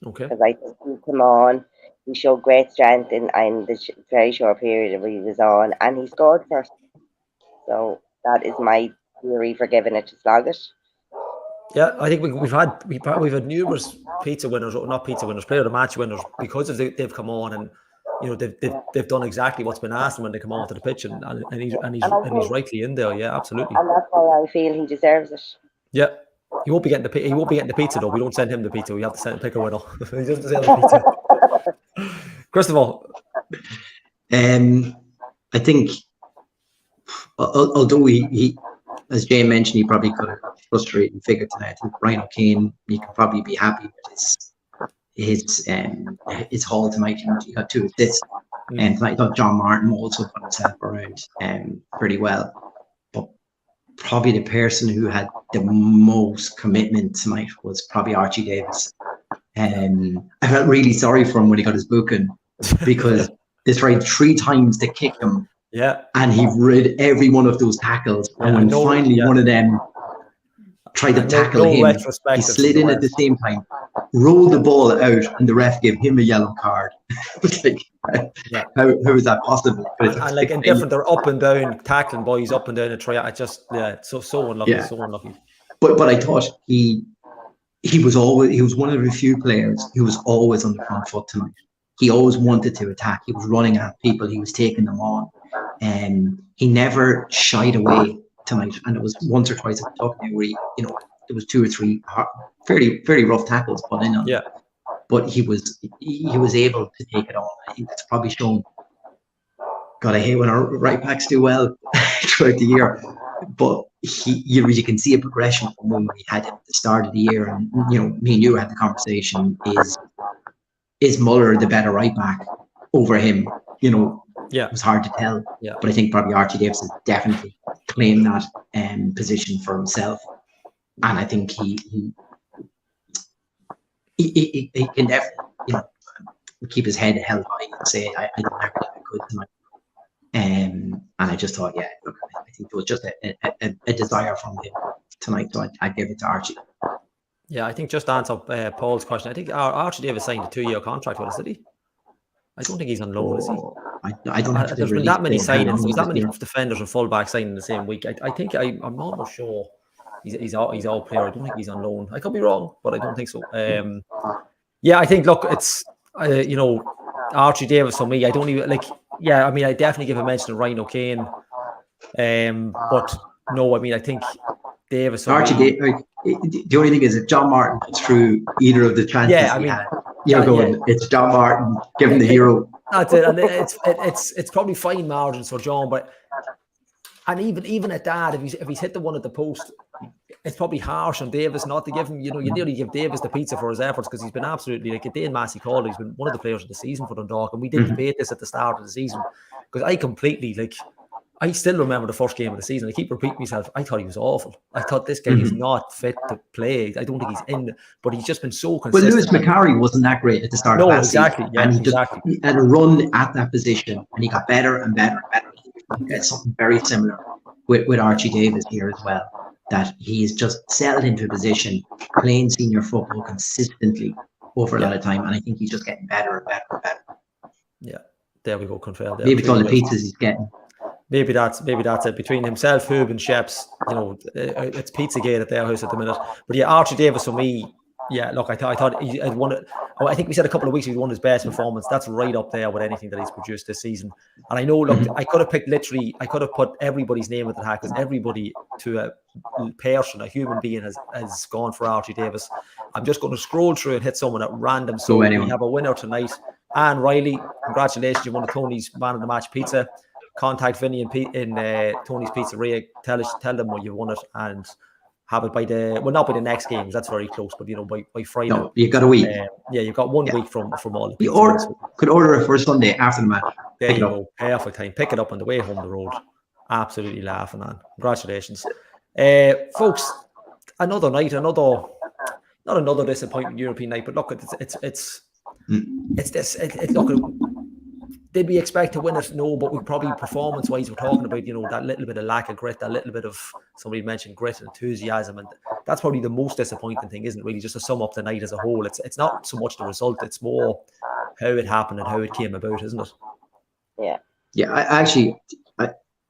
Okay. Because I think he came on, he showed great strength in the very short period that he was on, and he scored first. So that is my theory for giving it to Sloggett. Yeah, I think we've had numerous pizza winners, or not pizza winners, player of the match winners, because of they've come on and they've done exactly what's been asked when they come onto the pitch, and he's rightly in there. Yeah, absolutely. And that's why I feel he deserves it. Yeah, he won't be getting the pizza though. We don't send him the pizza. We have to pick a winner. He doesn't sell the pizza. Christopher, I think, although he as Jay mentioned, he probably could have frustrating figure tonight. I think Ryan O'Kane, you can probably be happy with his haul tonight. He got 2 assists, and tonight I thought John Martin also put himself around pretty well. But probably the person who had the most commitment tonight was probably Archie Davis. I felt really sorry for him when he got his booking, because they tried 3 times to kick him. Yeah, and he rid every one of those tackles. And when finally one of them tried to tackle him, he slid in at the same time, rolled the ball out, and the ref gave him a yellow card. It was like, how is that possible? And like indifferent, they're up and down, tackling boys up and down the try. I just, so unlucky, so unlucky. But I thought he was one of the few players who was always on the front foot tonight. He always wanted to attack. He was running at people. He was taking them on. And he never shied away tonight. And it was once or twice I was talking where there was 2 or 3 very rough tackles put in on him. But he was able to take it on. I think that's probably shown. God, I hate when our right backs do well throughout the year. But you can see a progression from when we had him at the start of the year. And me and you had the conversation: is Muller the better right back over him? It was hard to tell. But I think probably Archie Davis has definitely claimed that position for himself, and I think he can definitely keep his head held high and say I don't ever think I could tonight. And I just thought, I think it was just a desire from him tonight, so I'd give it to Archie. Yeah, I think just to answer Paul's question, I think Archie Davis signed a 2-year contract with us, did he? I don't think he's on loan, is he? I don't have to. There's been that many signings. There's that many defenders and fullbacks signing in the same week. I think I'm almost sure he's all player. I don't think he's on loan. I could be wrong, but I don't think so. I think it's Archie Davis for me. I don't even I definitely give a mention to Ryan O'Kane. But no, I think Davis. Archie Davis. The only thing is, if John Martin puts through either of the chances he had, it's John Martin, give him the hero. That's it, and it's probably fine margins for John, and even at that, if he's hit the one at the post, it's probably harsh on Davis not to give him. You nearly give Davis the pizza for his efforts, because he's been absolutely, like Dane Massey called, he's been one of the players of the season for Dundalk, and we did debate this at the start of the season, because I still remember the first game of the season. I keep repeating myself. I thought he was awful. I thought this guy is not fit to play. I don't think he's in, but he's just been so consistent. Well, Lewis McCarry wasn't that great at the start of last season. He had a run at that position, and he got better and better and better. It's something very similar with Archie Davis here as well, that he is just settled into a position, playing senior football consistently over a lot of time, and I think he's just getting better and better and better. Yeah, there we go, confirmed. Maybe it's all the pizzas he's getting. Maybe that's it. Between himself, Hoob, and Sheps, it's Pizzagate at their house at the minute. But yeah, Archie Davis for me. Yeah, look, I thought he had won it. I think we said a couple of weeks ago he won his best performance. That's right up there with anything that he's produced this season. And I know, look, I could have put everybody's name at the hat, because everybody, to a person, a human being, has gone for Archie Davis. I'm just going to scroll through and hit someone at random. So we have a winner tonight. Anne Riley, congratulations, you won a Tony's Man of the Match pizza. Contact Vinny in Tony's Pizzeria. Tell them what you won it, and have it by not by the next games. That's very close, but by Friday. No, you've got a week. You've got 1 week from all the pizza. You could order it for Sunday after the match. There you go. Perfect time. Pick it up on the way home the road. Absolutely laughing, on. Congratulations, folks. Another night, not another disappointing European night, but look, it's look. Did we expect to win it? No, but we probably performance-wise, we're talking about, that little bit of lack of grit, that little bit of, somebody mentioned grit and enthusiasm, and that's probably the most disappointing thing, isn't it, really, just to sum up the night as a whole. It's not so much the result, it's more how it happened and how it came about, isn't it? Yeah. Yeah,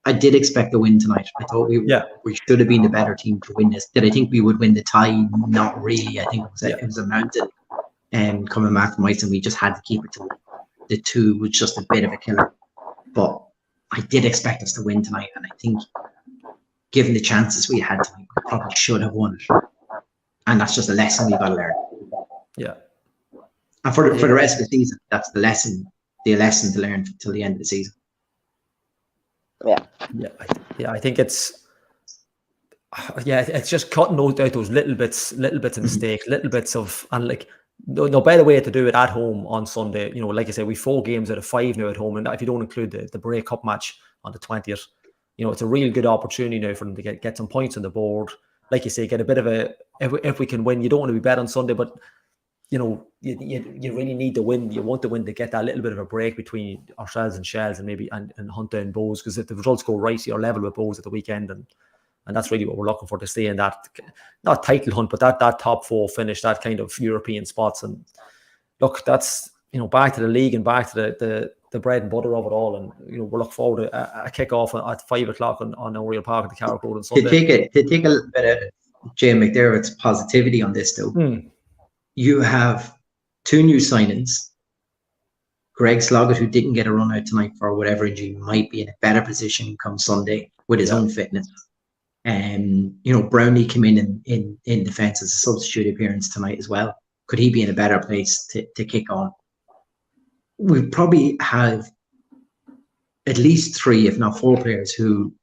I did expect a win tonight. I thought we should have been the better team to win this. Did I think we would win the tie? Not really. I think it was a mountain coming back from ice, and we just had to keep it to the 2 was just a bit of a killer. But I did expect us to win tonight, and I think, given the chances we had tonight, we probably should have won it. And that's just a lesson we've got to learn. Yeah. And for the rest of the season, that's the lesson to learn till the end of the season. Yeah. I think it's just cutting out those little bits of mistakes, little bits of, and like, no better way to do it at home on Sunday. Like I said, we 4 games out of 5 now at home, and if you don't include the Bray Cup match on the 20th, it's a real good opportunity now for them to get some points on the board. Like you say, get a bit of if we can win. You don't want to be bad on Sunday, but you really need to win. You want to win to get that little bit of a break between ourselves and Shells, and maybe and hunt down Bows, because if the results go right, you're level with Bows at the weekend, and that's really what we're looking for, to stay in that, not title hunt, but that top 4 finish, that kind of European spots. And look, that's, back to the league and back to the bread and butter of it all. And, we're looking forward to a kick-off at 5 o'clock on Oriel Park at the Carrick Road on Sunday. To take a little bit of Jay McDermott's positivity on this, though, you have 2 new signings. Greg Sloggett, who didn't get a run out tonight for whatever injury, might be in a better position come Sunday with his own fitness. Brownlee came in defence as a substitute appearance tonight as well. Could he be in a better place to kick on? We probably have at least 3, if not 4 players who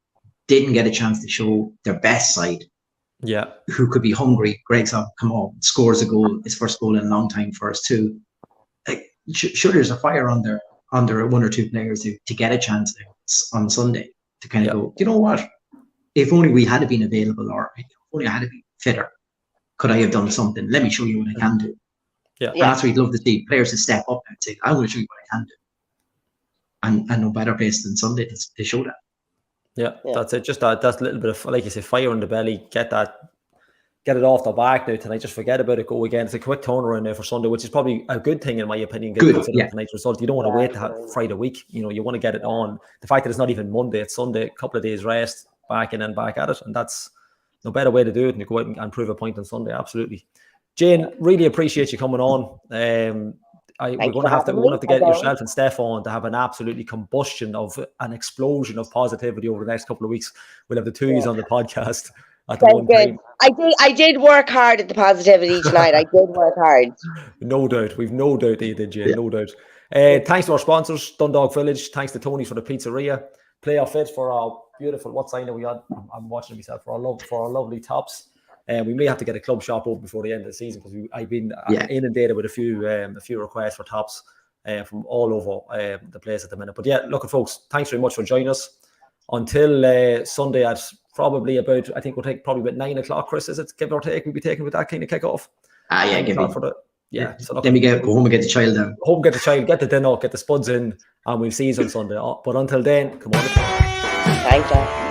didn't get a chance to show their best side. Yeah. Who could be hungry. Greg's come on, scores a goal, his first goal in a long time for us too. Like, sure, there's a fire under 1 or 2 players to get a chance on Sunday to kind of go, you know what? If only we had been available, or if only I had been fitter, could I have done something? Let me show you what I can do. Yeah. And that's what we'd love to see, players to step up and say, I want to show you what I can do. And no better place than Sunday to show that. Yeah, that's it. Just that's a little bit of, like you say, fire in the belly. Get it off the back now tonight. Just forget about it. Go again. It's a quick turnaround now for Sunday, which is probably a good thing in my opinion. Tonight's result. You don't want to wait to have Friday week. You want to get it on. The fact that it's not even Monday, it's Sunday. A couple of days rest, back in and back at it, and that's no better way to do it than to go out and prove a point on Sunday. Absolutely, Jane. Really appreciate you coming on. We're going to have to get yourself and Steph on to have an absolutely combustion of an explosion of positivity over the next couple of weeks. We'll have the 2s on the podcast at the one time. I did work hard at the positivity tonight. I did work hard. No doubt. We've no doubt that you did, Jane. Yeah. No doubt. Thanks to our sponsors, Dundalk Village. Thanks to Tony's for the pizzeria. Playoff Fit for our beautiful, what sign are we on? I'm watching myself for our lovely tops. We may have to get a club shop open before the end of the season, because I've been inundated with a few requests for tops from all over the place at the minute. But yeah, look, folks, thanks very much for joining us. Until Sunday at probably about, I think we'll take probably about 9 o'clock, Chris, is it, give or take, we'll be taking with that kind of kick-off? Give me. So look, let me go home and get the child down. Home, get the child, get the dinner, get the spuds in, and we'll see you on Sunday. But until then, come on. Thanks, John.